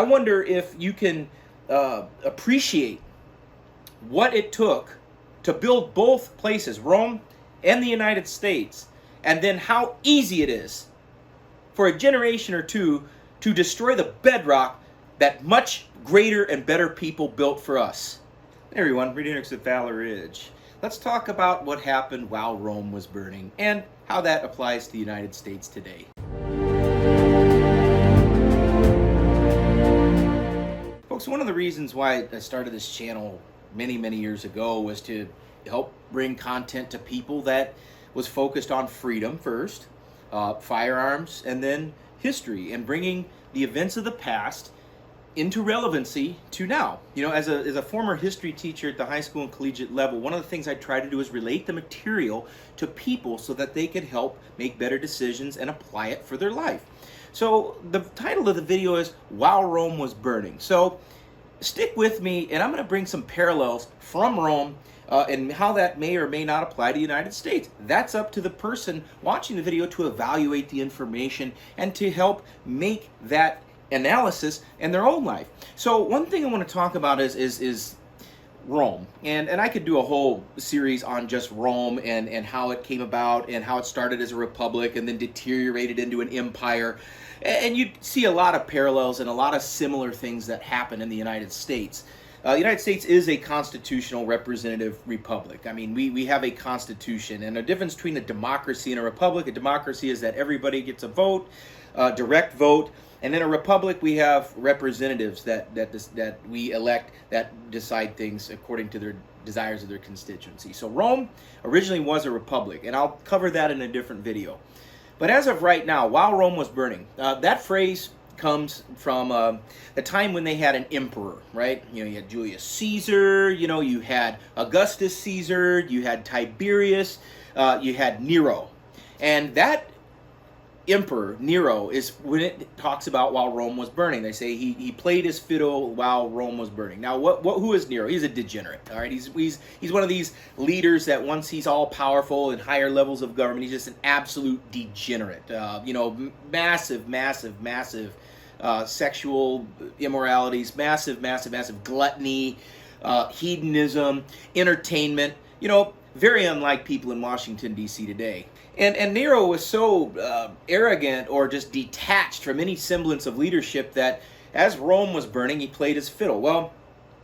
I wonder if you can appreciate what it took to build both places, Rome and the United States, and then how easy it is for a generation or two to destroy the bedrock that much greater and better people built for us. Hey everyone, Reid Henrichs at Valor. Let's talk about what happened while Rome was burning and how that applies to the United States today. Folks, one of the reasons why I started this channel many years ago was to help bring content to people that was focused on freedom first, firearms, and then history, and bringing the events of the past into relevancy to now. You know, as a former history teacher at the high school and collegiate level, one of the things I try to do is relate the material to people so that they could help make better decisions and apply it for their life. So the title of the video is While Rome Was Burning. So stick with me, and I'm going to bring some parallels from Rome and how that may or may not apply to the United States. That's up to the person watching the video to evaluate the information and to help make that analysis in their own life. So one thing I want to talk about is Rome, and I could do a whole series on just Rome and how it came about and how it started as a republic and then deteriorated into an empire. And you see a lot of parallels and a lot of similar things that happen in the United States. The United States is a constitutional representative republic. I mean, we have a constitution, and the difference between a democracy and a democracy is that everybody gets a vote, direct vote, and in a republic we have representatives that we elect that decide things according to their desires of their constituency. So Rome originally was a republic, and I'll cover that in a different video. But as of right now, while Rome was burning, that phrase comes from the time when they had an emperor, right? You know, you had Julius Caesar, you know, you had Augustus Caesar, you had Tiberius, you had Nero. And that emperor, Nero, is when it talks about while Rome was burning. They say he played his fiddle while Rome was burning. Now, who is Nero? He's a degenerate, all right? He's one of these leaders that once he's all powerful in higher levels of government, he's just an absolute degenerate. You know, massive sexual immoralities, massive gluttony, hedonism, entertainment, you know, very unlike people in Washington, D.C. today. And Nero was so arrogant or just detached from any semblance of leadership that as Rome was burning, he played his fiddle. Well,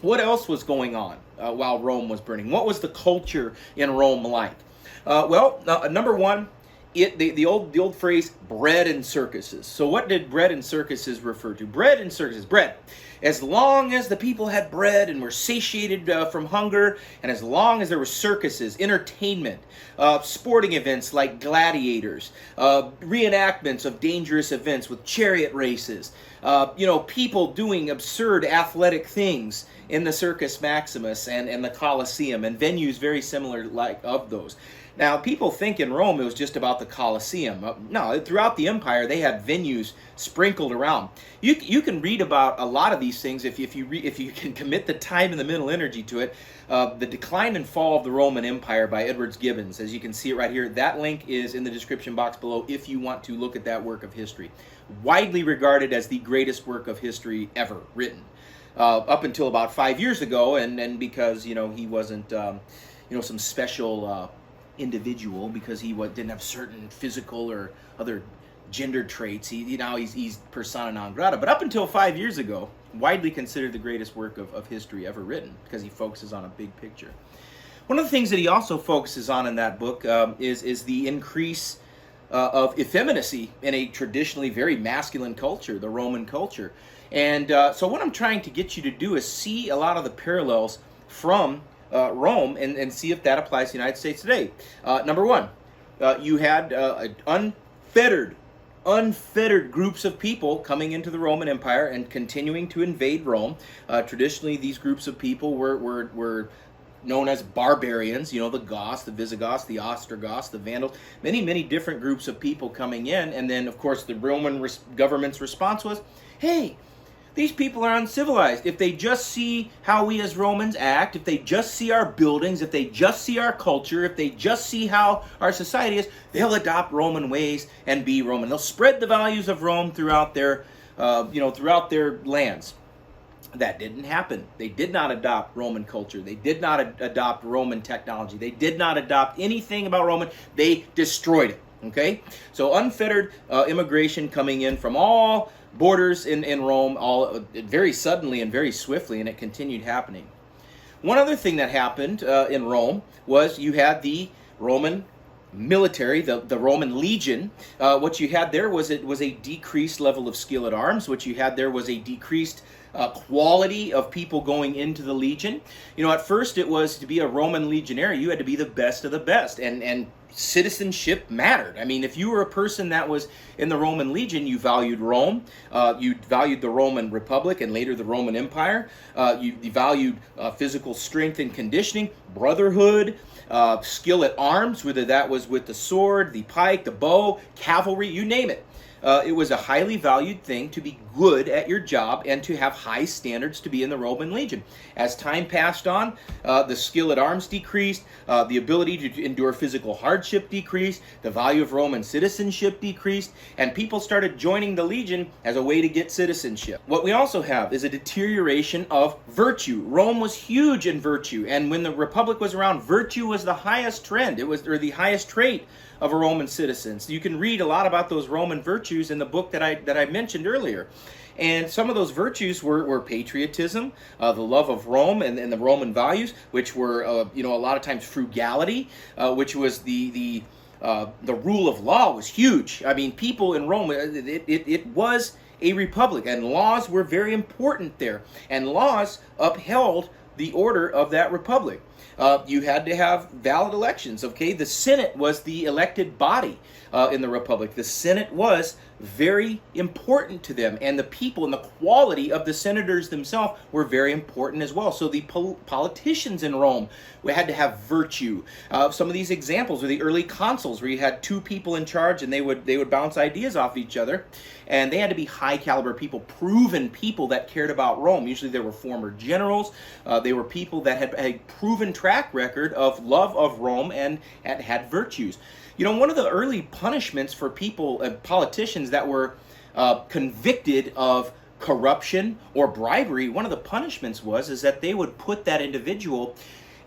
what else was going on while Rome was burning? What was the culture in Rome like? Number one, the old phrase, bread and circuses. So what did bread and circuses refer to? Bread and circuses. Bread. As long as the people had bread and were satiated from hunger, and as long as there were circuses, entertainment, sporting events like gladiators, reenactments of dangerous events with chariot races, you know, people doing absurd athletic things in the Circus Maximus and the Colosseum, and venues very similar like of those. Now, people think in Rome it was just about the Colosseum. No, throughout the empire they had venues sprinkled around. You can read about a lot of these things if you can commit the time and the mental energy to it. The Decline and Fall of the Roman Empire by Edward Gibbons, as you can see it right here. That link is in the description box below if you want to look at that work of history. Widely regarded as the greatest work of history ever written. Up until about 5 years ago, and because, you know, he wasn't you know, some special individual because he didn't have certain physical or other gender traits. He's persona non grata. But up until 5 years ago, widely considered the greatest work of history ever written because he focuses on a big picture. One of the things that he also focuses on in that book is the increase of effeminacy in a traditionally very masculine culture, the Roman culture. And so what I'm trying to get you to do is see a lot of the parallels from Rome and see if that applies to the United States today. Number one, you had unfettered groups of people coming into the Roman Empire and continuing to invade Rome. Traditionally, these groups of people were known as barbarians. You know, the Goths, the Visigoths, the Ostrogoths, the Vandals, many different groups of people coming in. And then, of course, the Roman government's response was, hey, these people are uncivilized. If they just see how we as Romans act, if they just see our buildings, if they just see our culture, if they just see how our society is, they'll adopt Roman ways and be Roman. They'll spread the values of Rome throughout their throughout their lands. That didn't happen. They did not adopt Roman culture. They did not adopt Roman technology. They did not adopt anything about Roman. They destroyed it. Okay? So unfettered immigration coming in from all borders in Rome, all very suddenly and very swiftly, and it continued happening. One other thing that happened in Rome was you had the Roman military, the Roman legion. What you had there was a decreased level of skill at arms. What you had there was a decreased quality of people going into the legion. At first it was to be a Roman legionary, you had to be the best of the best, and citizenship mattered. I mean, if you were a person that was in the Roman legion, you valued Rome, you valued the Roman Republic and later the Roman Empire, you valued physical strength and conditioning, brotherhood, skill at arms, whether that was with the sword, the pike, the bow, cavalry, you name it. It was a highly valued thing to be good at your job and to have high standards to be in the Roman legion. As time passed on, the skill at arms decreased, the ability to endure physical hardship decreased, the value of Roman citizenship decreased, and people started joining the legion as a way to get citizenship. What we also have is a deterioration of virtue. Rome was huge in virtue, and when the Republic was around, virtue was the highest trend. It was, or the highest trait of a Roman citizen. So you can read a lot about those Roman virtues in the book that I mentioned earlier. And some of those virtues were patriotism, the love of Rome and the Roman values, which were a lot of times frugality, which was the rule of law was huge. I mean, people in Rome, it was a republic, and laws were very important there. And laws upheld the order of that republic. You had to have valid elections. Okay, the Senate was the elected body in the Republic. The Senate was very important to them, and the people and the quality of the senators themselves were very important as well. So the politicians in Rome had to have virtue. Some of these examples were the early consuls, where you had two people in charge, and they would bounce ideas off each other, and they had to be high caliber people, proven people that cared about Rome. Usually they were former generals. They were people that had a proven track record of love of Rome and had virtues. One of the early punishments for people, politicians that were convicted of corruption or bribery, one of the punishments is that they would put that individual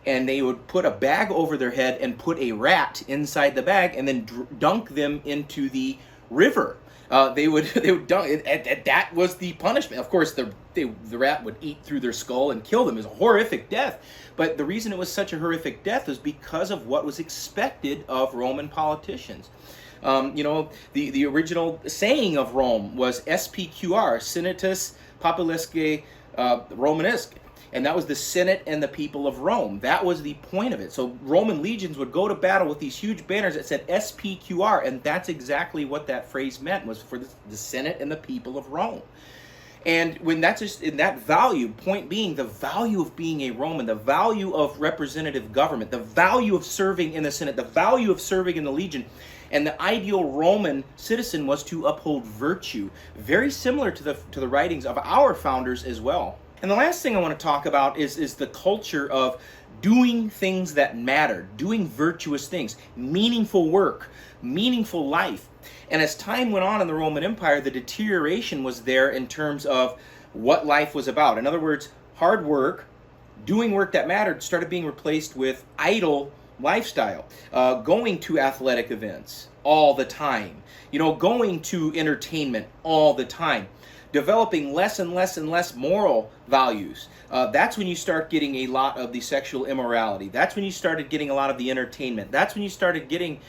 and they would put a bag over their head and put a rat inside the bag and then dunk them into the river. They would dunk, and that was the punishment. Of course, the rat would eat through their skull and kill them. It was a horrific death. But the reason it was such a horrific death was because of what was expected of Roman politicians. The original saying of Rome was SPQR, Senatus Populesque Romanesque. And that was the Senate and the people of Rome. That was the point of it. So Roman legions would go to battle with these huge banners that said SPQR, and that's exactly what that phrase meant, was for the Senate and the people of Rome. And when that's just in that value, point being the value of being a Roman, the value of representative government, the value of serving in the Senate, the value of serving in the legion, and the ideal Roman citizen was to uphold virtue, very similar to the writings of our founders as well. And the last thing I want to talk about is the culture of doing things that matter, doing virtuous things, meaningful work, meaningful life. And as time went on in the Roman Empire, the deterioration was there in terms of what life was about. In other words, hard work, doing work that mattered, started being replaced with idle lifestyle, going to athletic events all the time, going to entertainment all the time, developing less and less and less moral values. That's when you start getting a lot of the sexual immorality. That's when you started getting a lot of the entertainment. That's when you started getting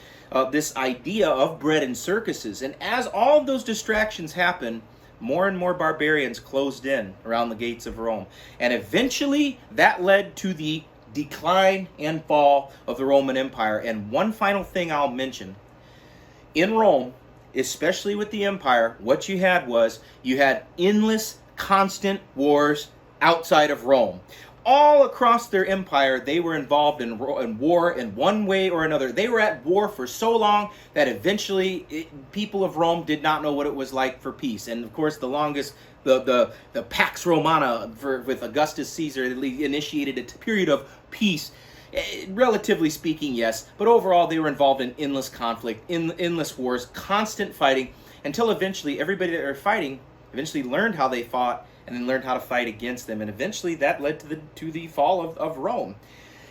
this idea of bread and circuses. And as all of those distractions happen, more and more barbarians closed in around the gates of Rome. And eventually that led to the decline and fall of the Roman Empire. And one final thing I'll mention. In Rome, especially with the empire, what you had endless, constant wars outside of Rome. All across their empire, they were involved in war in one way or another. They were at war for so long that eventually people of Rome did not know what it was like for peace. And of course, the longest, the Pax Romana with Augustus Caesar initiated a period of peace. Relatively speaking, yes, but overall they were involved in endless conflict, endless wars, constant fighting, until eventually everybody that were fighting eventually learned how they fought, and then learned how to fight against them. And eventually that led to the fall of Rome.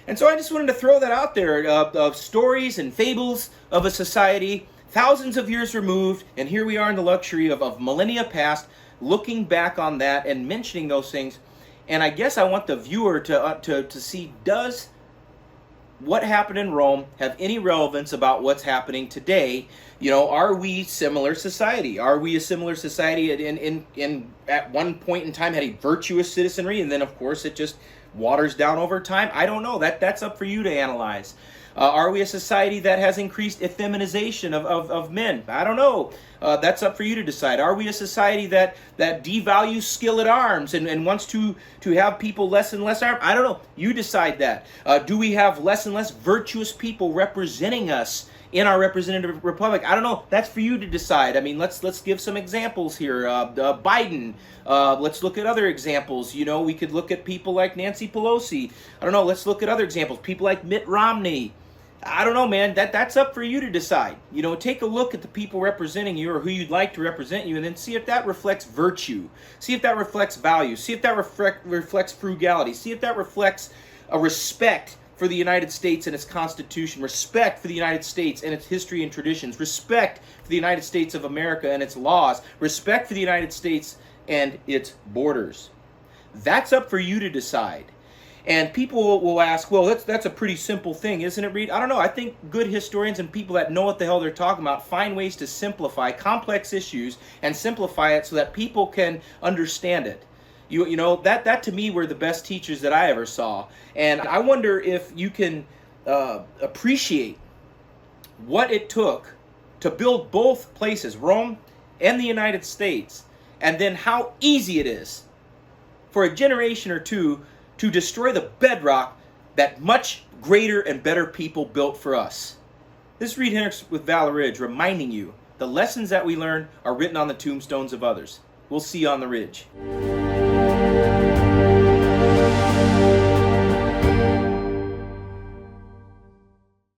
And so I just wanted to throw that out there, of stories and fables of a society thousands of years removed, and here we are in the luxury of millennia past, looking back on that and mentioning those things. And I guess I want the viewer to see, does what happened in Rome have any relevance about what's happening today? You know, are we similar society? Are we a similar society in at one point in time had a virtuous citizenry, and then of course it just waters down over time? I don't know. That's up for you to analyze. Are we a society that has increased effeminization of men? I don't know. That's up for you to decide. Are we a society that devalues skill at arms and wants to have people less and less armed? I don't know. You decide that. Do we have less and less virtuous people representing us in our representative republic? I don't know. That's for you to decide. I mean, let's give some examples here. Biden. Let's look at other examples. You know, we could look at people like Nancy Pelosi. I don't know. Let's look at other examples. People like Mitt Romney. I don't know, man. That's up for you to decide. You know, take a look at the people representing you or who you'd like to represent you, and then see if that reflects virtue. See if that reflects value. See if that reflects frugality. See if that reflects a respect for the United States and its Constitution, respect for the United States and its history and traditions, respect for the United States of America and its laws, respect for the United States and its borders. That's up for you to decide. And people will ask, well, that's a pretty simple thing, isn't it, Reid? I don't know. I think good historians and people that know what the hell they're talking about find ways to simplify complex issues and simplify it so that people can understand it. You know, that to me were the best teachers that I ever saw. And I wonder if you can appreciate what it took to build both places, Rome and the United States, and then how easy it is for a generation or two to destroy the bedrock that much greater and better people built for us. This is Reid Henrichs with Valor, reminding you the lessons that we learn are written on the tombstones of others. We'll see you on the ridge.